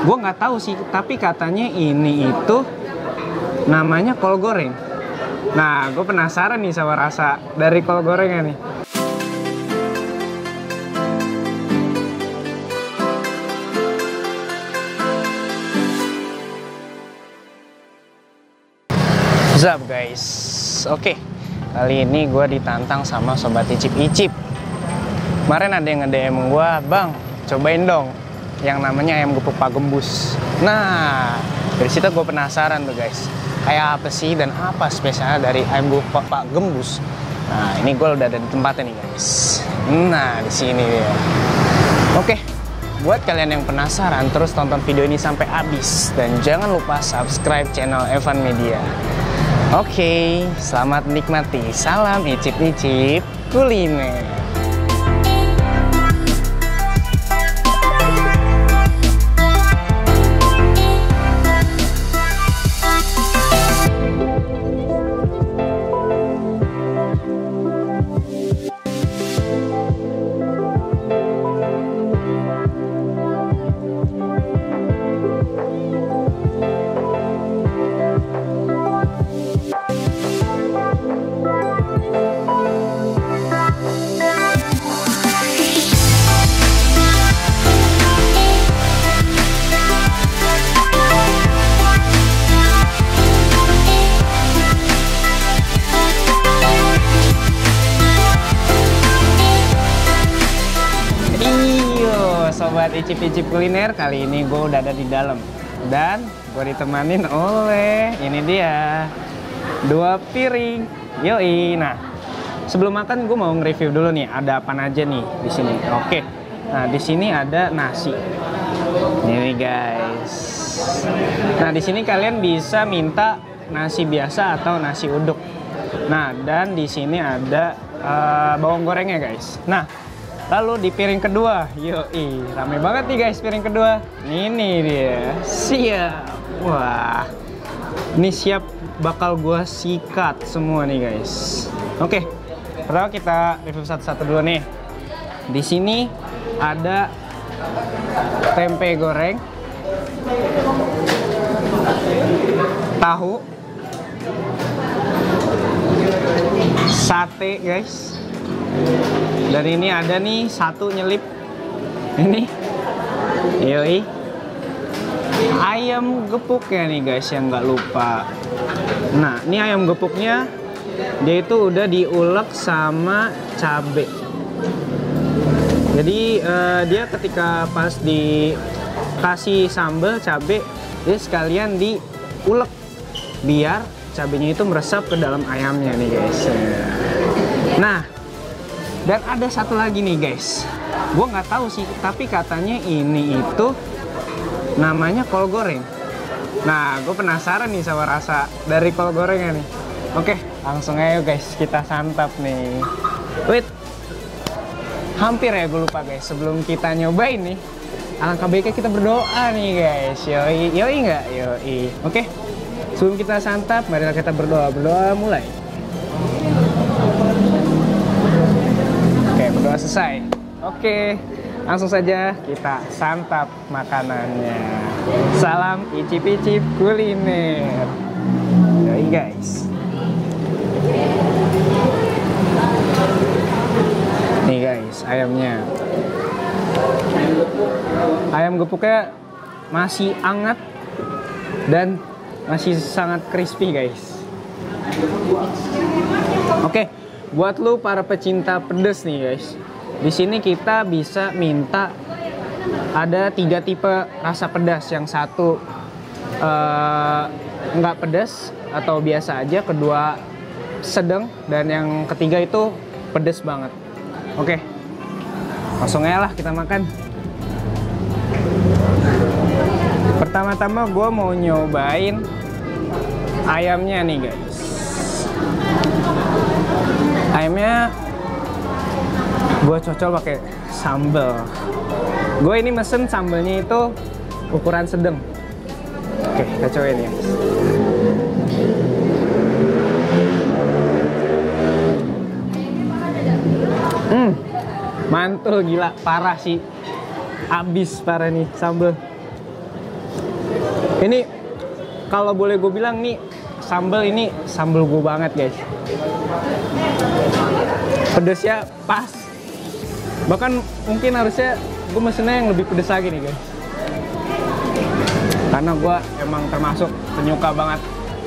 Gue nggak tahu sih, tapi katanya ini itu namanya kol goreng. Nah, gue penasaran nih sama rasa dari kol gorengnya nih. What's up guys? Oke, kali ini gue ditantang sama sobat icip-icip. Kemarin ada yang nge-DM gue, "Bang, cobain dong yang namanya ayam gepuk Pak Gembus." Nah, dari situ gue penasaran tuh guys, kayak apa sih dan apa spesialnya dari ayam gepuk Pak Gembus. Nah, ini gue udah ada di tempatnya nih guys. Nah, di sini dia. Oke, buat kalian yang penasaran, terus tonton video ini sampai habis dan jangan lupa subscribe channel Evan Media. Oke, selamat menikmati. Salam icip-icip kuliner. Sobat icip-icip kuliner, kali ini gue udah ada di dalam dan gue ditemanin oleh ini dia 2 piring. Yoi. Nah, sebelum makan gue mau nge-review dulu nih ada apa aja nih di sini. Oke. Nah, di sini ada nasi. Ini guys. Nah, di sini kalian bisa minta nasi biasa atau nasi uduk. Nah, dan di sini ada bawang gorengnya guys. Nah, lalu di piring kedua, yoi, rame banget nih guys piring kedua. Ini dia, siap. Wah, ini siap bakal gua sikat semua nih guys. Oke, pertama kita review satu-satu dulu nih. Di sini ada tempe goreng, tahu, sate guys. Dan ini ada nih satu nyelip. Ini yoi, ayam gepuknya nih guys yang nggak lupa. Nah, ini ayam gepuknya dia itu udah diulek sama cabe. Jadi dia ketika pas dikasih sambal cabe, dia sekalian diulek biar cabenya itu meresap ke dalam ayamnya nih guys. Nah, dan ada satu lagi nih guys, gue nggak tahu sih, tapi katanya ini itu namanya kol goreng. Nah, gue penasaran nih sama rasa dari kol gorengnya nih. Oke, langsung aja guys, kita santap nih. Wait, hampir ya gue lupa guys, sebelum kita nyobain nih, alangkah baiknya kita berdoa nih guys. Yoi, yoi nggak? Yoi. Oke, sebelum kita santap, marilah kita berdoa. Berdoa mulai. Berdoa selesai. Oke, langsung saja kita santap makanannya. Salam icip-icip kuliner. Yoi guys. Nih guys, ayamnya. Ayam gepuknya masih hangat dan masih sangat crispy guys. Oke, buat lu para pecinta pedas nih guys, di sini kita bisa minta ada 3 tipe rasa pedas. Yang satu nggak pedas atau biasa aja, kedua sedang, dan yang ketiga itu pedas banget. Oke, langsung aja lah kita makan. Pertama-tama gue mau nyobain ayamnya nih guys. Ayamnya gue cocol pakai sambal. Gue ini mesen sambalnya itu ukuran sedang. Oke, kita cobain ya. Mantul gila, parah sih. Abis parah nih sambal. Ini kalau boleh gue bilang nih, sambal ini sambal gue banget guys. Pedesnya pas. Bahkan mungkin harusnya gue mesennya yang lebih pedes lagi nih guys. Karena gue emang termasuk penyuka banget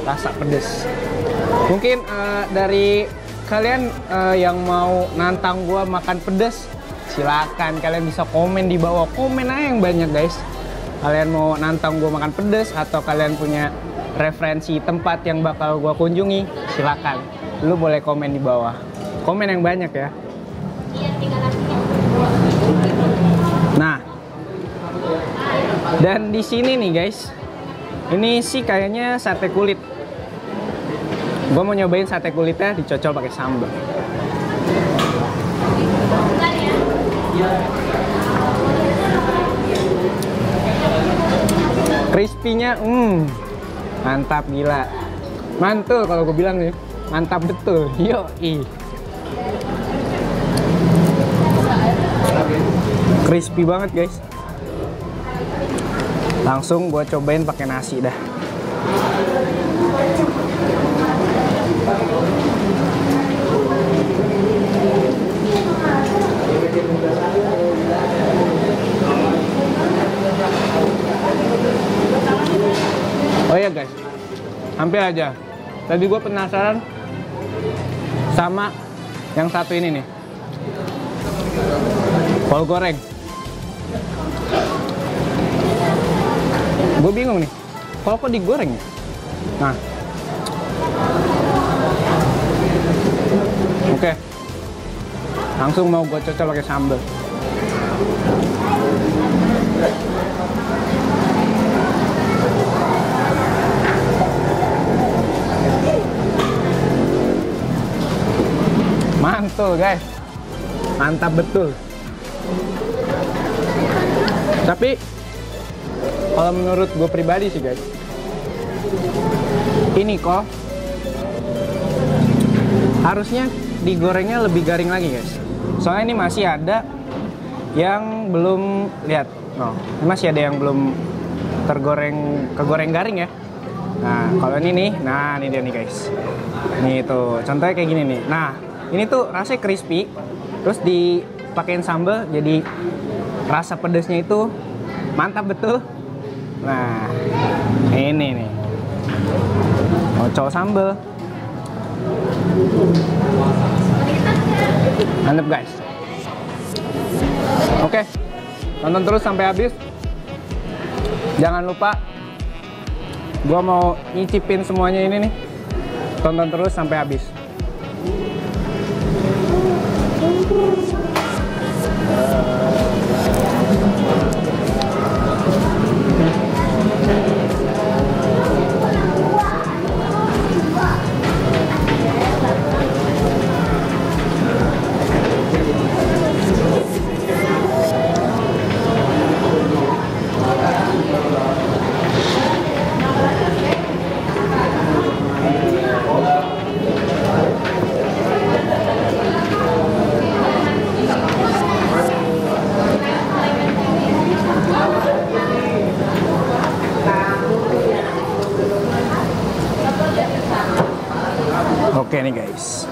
rasa pedes. Mungkin dari kalian yang mau nantang gue makan pedes, silakan kalian bisa komen di bawah. Komen aja yang banyak guys. Kalian mau nantang gue makan pedes atau kalian punya referensi tempat yang bakal gue kunjungi, silakan. Lu boleh komen di bawah. Komen yang banyak ya. Nah, dan di sini nih guys, ini sih kayaknya sate kulit. Gue mau nyobain sate kulitnya dicocol pakai sambal. Crispy-nya, mantap gila. Mantul kalau gue bilang nih, mantap betul. Yoi. Crispy banget guys. Langsung gue cobain pakai nasi dah. Oh iya guys, hampir aja. Tadi gue penasaran sama yang satu ini nih, kol goreng. Gue bingung nih, kol kok digoreng ya? Nah, oke, langsung mau gue cocol pakai sambal. Mantul guys, mantap betul. Tapi kalau menurut gue pribadi sih guys, ini kok harusnya digorengnya lebih garing lagi guys. Soalnya ini masih ada yang belum, lihat, masih ada yang belum kegoreng garing ya. Nah kalau ini nih, nah ini dia nih guys. Nih tuh, contohnya kayak gini nih. Nah ini tuh rasanya crispy, terus dipakein sambal, jadi rasa pedasnya itu mantap betul. Nah, ini nih, ocol sambal, mantap guys. Oke, tonton terus sampai habis. Jangan lupa, gua mau nyicipin semuanya ini nih. Tonton terus sampai habis. Oke nih guys.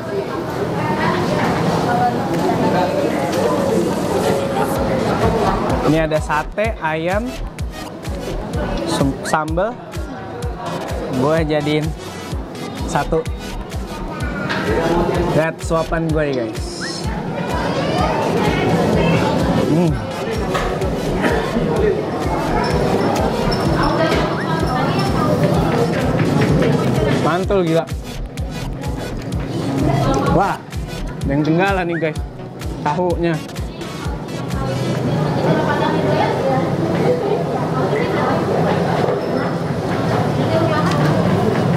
Ini ada sate, ayam, sambal. Gue jadiin satu. Lihat suapan gue nih guys. Mantul gila. Wah, yang tinggalan nih guys, tahunya.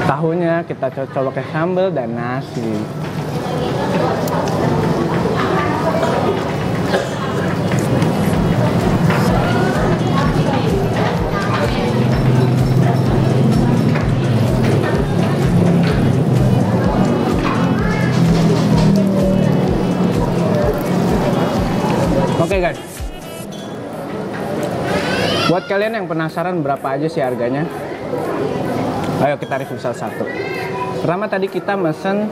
Tahunya kita cocok pakai sambal dan nasi. Oke guys, buat kalian yang penasaran berapa aja sih harganya, Ayo kita review satu-satu. Pertama tadi kita mesen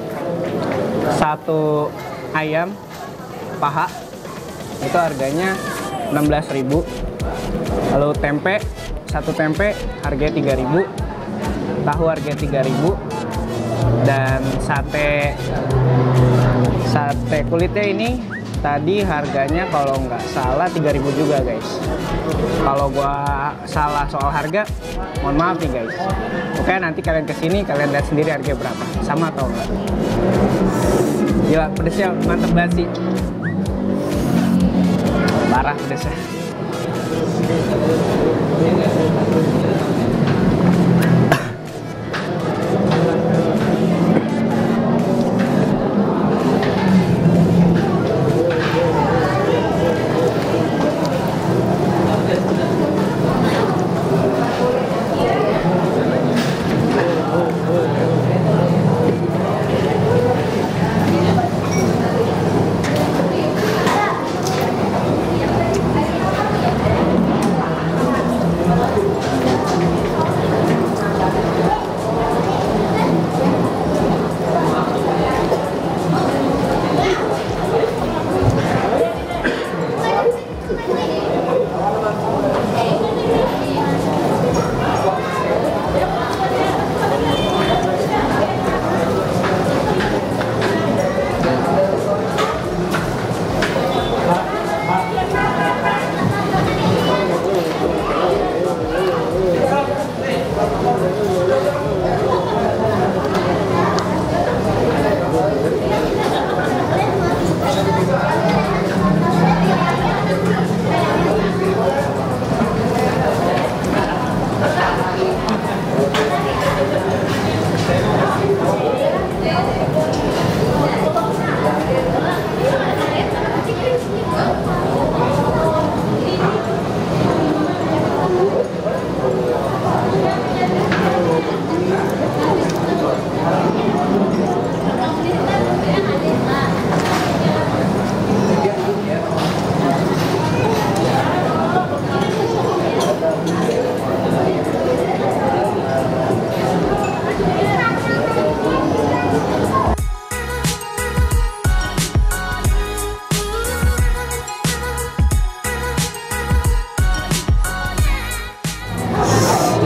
satu ayam paha, itu harganya 16.000. Lalu tempe, satu tempe harganya 3.000. Tahu harganya 3.000. Dan sate kulitnya ini tadi harganya kalau nggak salah 3.000 juga guys. Kalau gua salah soal harga, mohon maaf nih guys. Oke, nanti kalian kesini kalian lihat sendiri harganya berapa, sama atau enggak. Gila, pedesnya mantep banget sih. Parah pedesnya.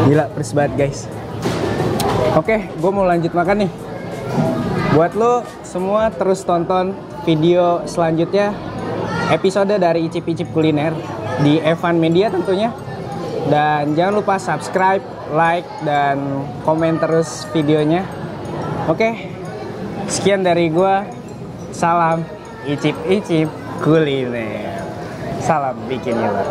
Gila, pedes banget guys. Oke, gue mau lanjut makan nih. Buat lo semua terus tonton video selanjutnya, episode dari Icip-Icip Kuliner di Evan Media tentunya. Dan jangan lupa subscribe, like, dan komen terus videonya. Oke, sekian dari gue. Salam Icip-Icip Kuliner. Salam bikin nyeler.